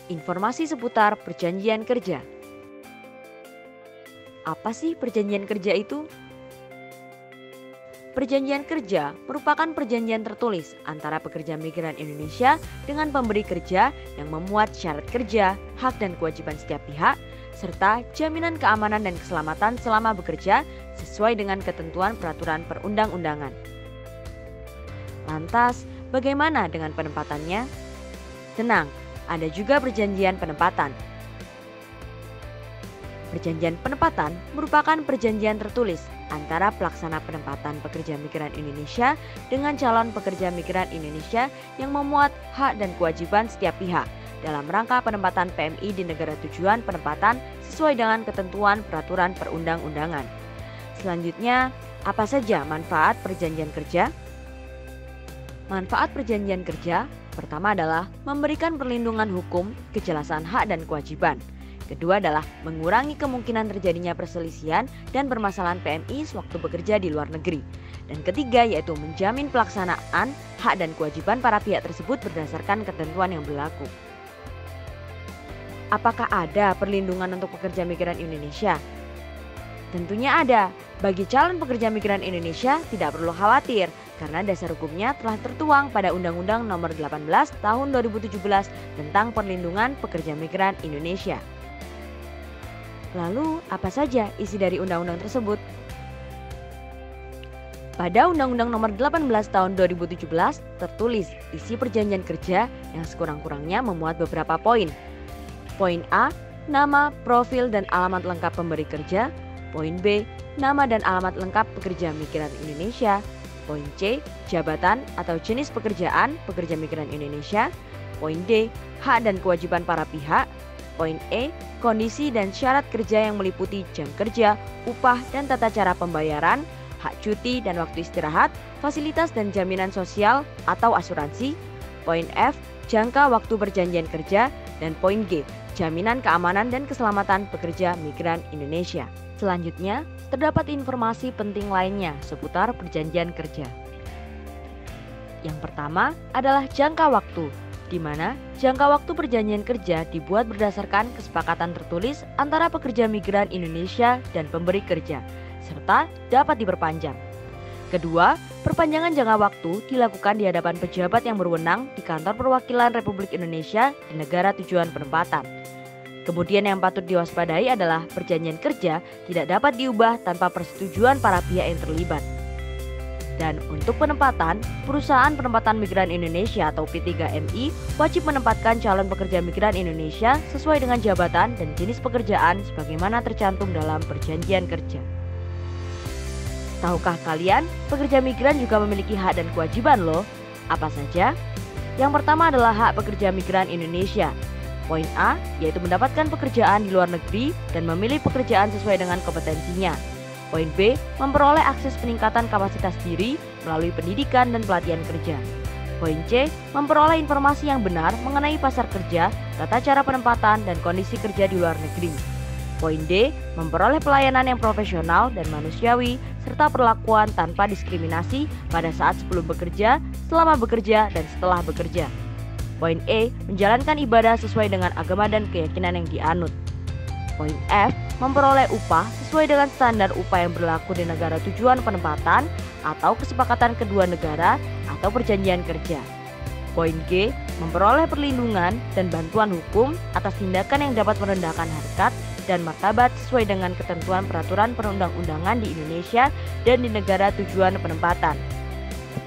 Informasi seputar perjanjian kerja. Apa sih perjanjian kerja itu? Perjanjian kerja merupakan perjanjian tertulis antara pekerja migran Indonesia dengan pemberi kerja yang memuat syarat kerja, hak dan kewajiban setiap pihak, serta jaminan keamanan dan keselamatan selama bekerja sesuai dengan ketentuan peraturan perundang-undangan. Lantas, bagaimana dengan penempatannya? Tenang, ada juga perjanjian penempatan. Perjanjian penempatan merupakan perjanjian tertulis antara pelaksana penempatan pekerja migran Indonesia dengan calon pekerja migran Indonesia yang memuat hak dan kewajiban setiap pihak dalam rangka penempatan PMI di negara tujuan penempatan sesuai dengan ketentuan peraturan perundang-undangan. Selanjutnya, apa saja manfaat perjanjian kerja? Manfaat perjanjian kerja pertama adalah memberikan perlindungan hukum, kejelasan hak dan kewajiban. Kedua adalah mengurangi kemungkinan terjadinya perselisihan dan permasalahan PMI sewaktu bekerja di luar negeri. Dan ketiga yaitu menjamin pelaksanaan hak dan kewajiban para pihak tersebut berdasarkan ketentuan yang berlaku. Apakah ada perlindungan untuk pekerja migran Indonesia? Tentunya ada. Bagi calon pekerja migran Indonesia tidak perlu khawatir karena dasar hukumnya telah tertuang pada Undang-Undang Nomor 18 Tahun 2017 tentang Perlindungan Pekerja Migran Indonesia. Lalu, apa saja isi dari undang-undang tersebut? Pada Undang-Undang Nomor 18 Tahun 2017 tertulis isi perjanjian kerja yang sekurang-kurangnya memuat beberapa poin. Poin A, nama, profil, dan alamat lengkap pemberi kerja. Poin B, nama dan alamat lengkap pekerja migran Indonesia. Poin C, jabatan atau jenis pekerjaan pekerja migran Indonesia. Poin D, hak dan kewajiban para pihak. Poin E, kondisi dan syarat kerja yang meliputi jam kerja, upah dan tata cara pembayaran, hak cuti dan waktu istirahat, fasilitas dan jaminan sosial atau asuransi. Poin F, jangka waktu perjanjian kerja. Dan poin G, jaminan keamanan dan keselamatan pekerja migran Indonesia. Selanjutnya, terdapat informasi penting lainnya seputar perjanjian kerja. Yang pertama adalah jangka waktu, di mana jangka waktu perjanjian kerja dibuat berdasarkan kesepakatan tertulis antara pekerja migran Indonesia dan pemberi kerja, serta dapat diperpanjang. Kedua, perpanjangan jangka waktu dilakukan di hadapan pejabat yang berwenang di Kantor Perwakilan Republik Indonesia di negara tujuan penempatan. Kemudian yang patut diwaspadai adalah perjanjian kerja tidak dapat diubah tanpa persetujuan para pihak yang terlibat. Dan untuk penempatan, perusahaan penempatan migran Indonesia atau P3MI wajib menempatkan calon pekerja migran Indonesia sesuai dengan jabatan dan jenis pekerjaan sebagaimana tercantum dalam perjanjian kerja. Tahukah kalian, pekerja migran juga memiliki hak dan kewajiban loh. Apa saja? Yang pertama adalah hak pekerja migran Indonesia. Poin A, yaitu mendapatkan pekerjaan di luar negeri dan memilih pekerjaan sesuai dengan kompetensinya. Poin B, memperoleh akses peningkatan kapasitas diri melalui pendidikan dan pelatihan kerja. Poin C, memperoleh informasi yang benar mengenai pasar kerja, tata cara penempatan, dan kondisi kerja di luar negeri. Poin D, memperoleh pelayanan yang profesional dan manusiawi, serta perlakuan tanpa diskriminasi pada saat sebelum bekerja, selama bekerja, dan setelah bekerja. Poin E, menjalankan ibadah sesuai dengan agama dan keyakinan yang dianut. Poin F, memperoleh upah sesuai dengan standar upah yang berlaku di negara tujuan penempatan atau kesepakatan kedua negara atau perjanjian kerja. Poin G, memperoleh perlindungan dan bantuan hukum atas tindakan yang dapat merendahkan harkat dan martabat sesuai dengan ketentuan peraturan perundang-undangan di Indonesia dan di negara tujuan penempatan.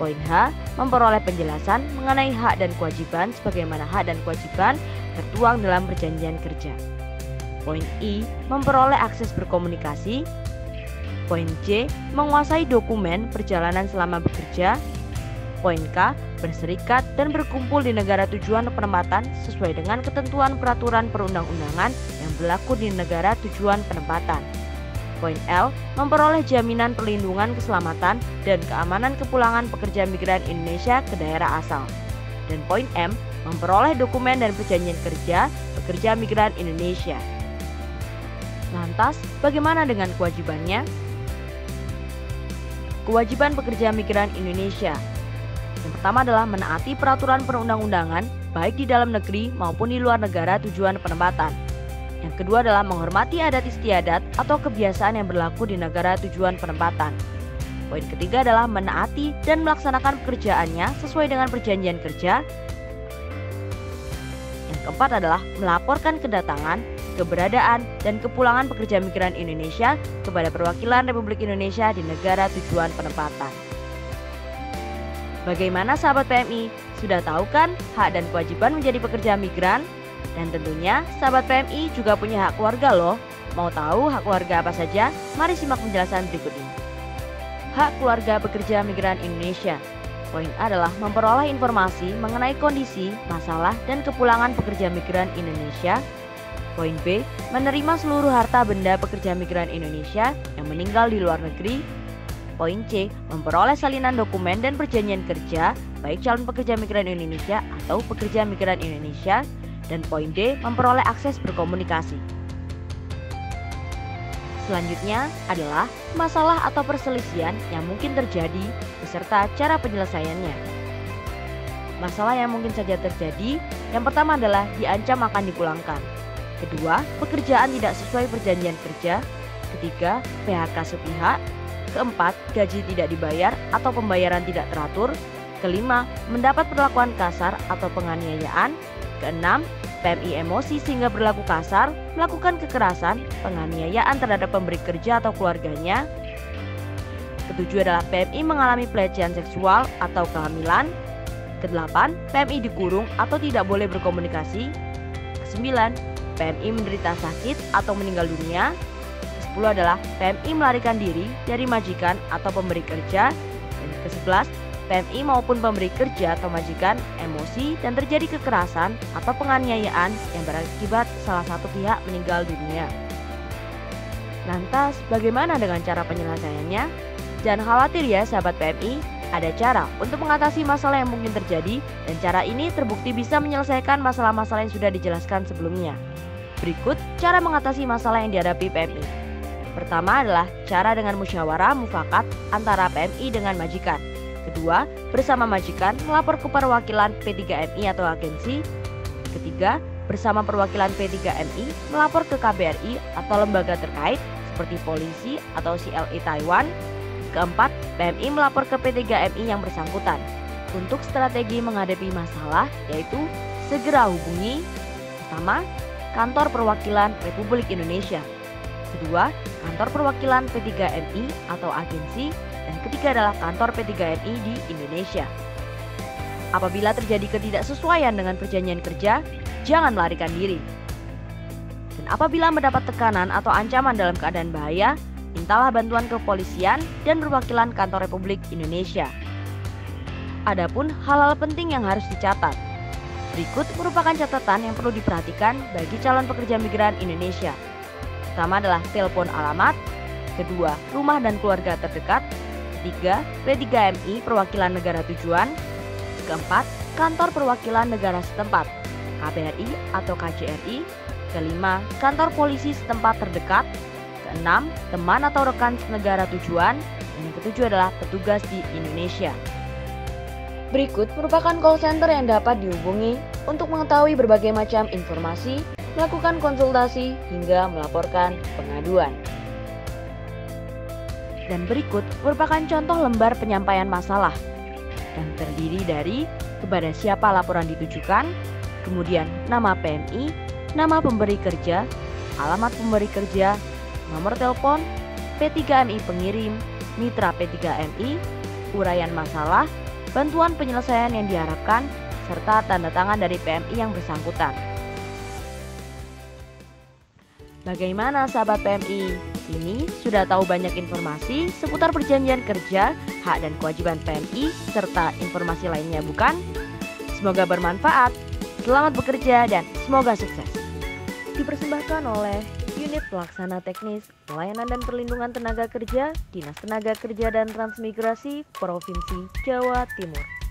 Poin H, memperoleh penjelasan mengenai hak dan kewajiban sebagaimana hak dan kewajiban tertuang dalam perjanjian kerja. Poin I, memperoleh akses berkomunikasi. Poin J, menguasai dokumen perjalanan selama bekerja. Poin K, berserikat dan berkumpul di negara tujuan penempatan sesuai dengan ketentuan peraturan perundang-undangan yang berlaku di negara tujuan penempatan. Poin L, memperoleh jaminan perlindungan keselamatan dan keamanan kepulangan pekerja migran Indonesia ke daerah asal. Dan poin M, memperoleh dokumen dan perjanjian kerja pekerja migran Indonesia. Lantas, bagaimana dengan kewajibannya? Kewajiban pekerja migran Indonesia. Yang pertama adalah menaati peraturan perundang-undangan baik di dalam negeri maupun di luar negara tujuan penempatan. Yang kedua adalah menghormati adat istiadat atau kebiasaan yang berlaku di negara tujuan penempatan. Poin ketiga adalah menaati dan melaksanakan pekerjaannya sesuai dengan perjanjian kerja. Yang keempat adalah melaporkan kedatangan, keberadaan, dan kepulangan pekerja migran Indonesia kepada perwakilan Republik Indonesia di negara tujuan penempatan. Bagaimana sahabat PMI? Sudah tahu kan hak dan kewajiban menjadi pekerja migran? Dan tentunya sahabat PMI juga punya hak keluarga loh. Mau tahu hak keluarga apa saja? Mari simak penjelasan berikut ini. Hak keluarga pekerja migran Indonesia. Poin A adalah memperoleh informasi mengenai kondisi, masalah, dan kepulangan pekerja migran Indonesia. Poin B, menerima seluruh harta benda pekerja migran Indonesia yang meninggal di luar negeri. Poin C, memperoleh salinan dokumen dan perjanjian kerja baik calon pekerja migran Indonesia atau pekerja migran Indonesia. Dan poin D, memperoleh akses berkomunikasi. Selanjutnya adalah masalah atau perselisihan yang mungkin terjadi beserta cara penyelesaiannya. Masalah yang mungkin saja terjadi, yang pertama adalah diancam akan dipulangkan. Kedua, pekerjaan tidak sesuai perjanjian kerja. Ketiga, PHK sepihak. Keempat, gaji tidak dibayar atau pembayaran tidak teratur. Kelima, mendapat perlakuan kasar atau penganiayaan. Keenam, PMI emosi sehingga berlaku kasar, melakukan kekerasan, penganiayaan terhadap pemberi kerja atau keluarganya. Ketujuh adalah PMI mengalami pelecehan seksual atau kehamilan. Kedelapan, PMI dikurung atau tidak boleh berkomunikasi. Kesembilan, PMI menderita sakit atau meninggal dunia. Ke-10 adalah PMI melarikan diri dari majikan atau pemberi kerja. Dan ke-11, PMI maupun pemberi kerja atau majikan emosi dan terjadi kekerasan atau penganiayaan yang berakibat salah satu pihak meninggal dunia. Lantas, bagaimana dengan cara penyelesaiannya? Jangan khawatir ya sahabat PMI, ada cara untuk mengatasi masalah yang mungkin terjadi dan cara ini terbukti bisa menyelesaikan masalah-masalah yang sudah dijelaskan sebelumnya. Berikut cara mengatasi masalah yang dihadapi PMI. Pertama adalah cara dengan musyawarah mufakat antara PMI dengan majikan. Kedua, bersama majikan melapor ke perwakilan P3MI atau agensi. Ketiga, bersama perwakilan P3MI melapor ke KBRI atau lembaga terkait seperti polisi atau CLI Taiwan. Keempat, PMI melapor ke P3MI yang bersangkutan. Untuk strategi menghadapi masalah yaitu segera hubungi pertama, kantor perwakilan Republik Indonesia. Kedua, kantor perwakilan P3MI atau agensi. Dan ketiga adalah kantor P3MI di Indonesia. Apabila terjadi ketidaksesuaian dengan perjanjian kerja, jangan melarikan diri. Dan apabila mendapat tekanan atau ancaman dalam keadaan bahaya, mintalah bantuan kepolisian dan perwakilan kantor Republik Indonesia. Adapun hal-hal penting yang harus dicatat. Berikut merupakan catatan yang perlu diperhatikan bagi calon pekerja migran Indonesia. Pertama adalah telepon alamat. Kedua, rumah dan keluarga terdekat. Ketiga, P3MI perwakilan negara tujuan. Keempat, kantor perwakilan negara setempat, KBRI atau KJRI. Kelima, kantor polisi setempat terdekat. Keenam, teman atau rekan negara tujuan. Dan yang ketujuh adalah petugas di Indonesia. Berikut merupakan call center yang dapat dihubungi untuk mengetahui berbagai macam informasi, melakukan konsultasi, hingga melaporkan pengaduan. Dan berikut merupakan contoh lembar penyampaian masalah yang terdiri dari kepada siapa laporan ditujukan, kemudian nama PMI, nama pemberi kerja, alamat pemberi kerja, nomor telepon, P3MI pengirim, mitra P3MI, uraian masalah, bantuan penyelesaian yang diharapkan, serta tanda tangan dari PMI yang bersangkutan. Bagaimana sahabat PMI? Kini sudah tahu banyak informasi seputar perjanjian kerja, hak dan kewajiban PMI, serta informasi lainnya bukan? Semoga bermanfaat, selamat bekerja dan semoga sukses. Dipersembahkan oleh Unit Pelaksana Teknis Pelayanan dan Perlindungan Tenaga Kerja, Dinas Tenaga Kerja dan Transmigrasi, Provinsi Jawa Timur.